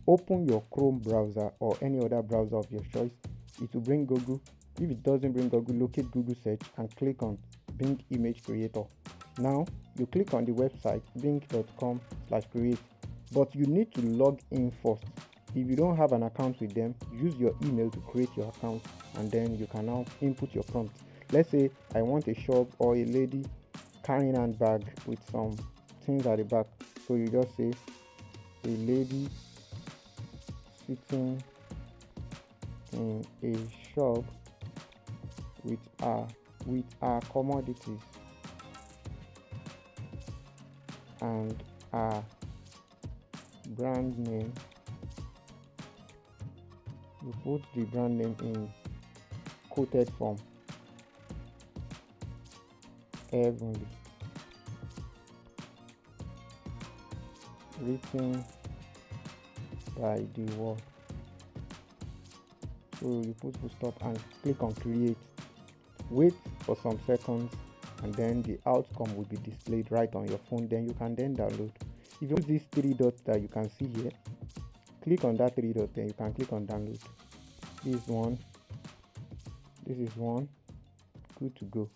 open your Chrome browser or any other browser of your choice. It will bring Google. If it doesn't bring Google, locate Google search and click on Bing Image Creator. Now you click on the website bing.com/create, but you need to log in first. If you don't have an account with them, use your email to create your account, and then you can now input your prompt. Let's say I want a shop or a lady carrying a handbag with some things at the back. So you just say a lady sitting in a shop with our commodities and our brand name. You put the brand name in quoted form. Heavenly. Written by the word. So you put full stop and click on create. Wait for some seconds and then the outcome will be displayed right on your phone. Then you can then download. If you use these three dots that you can see here, click on that three dots, then you can click on download. This is one. Good to go.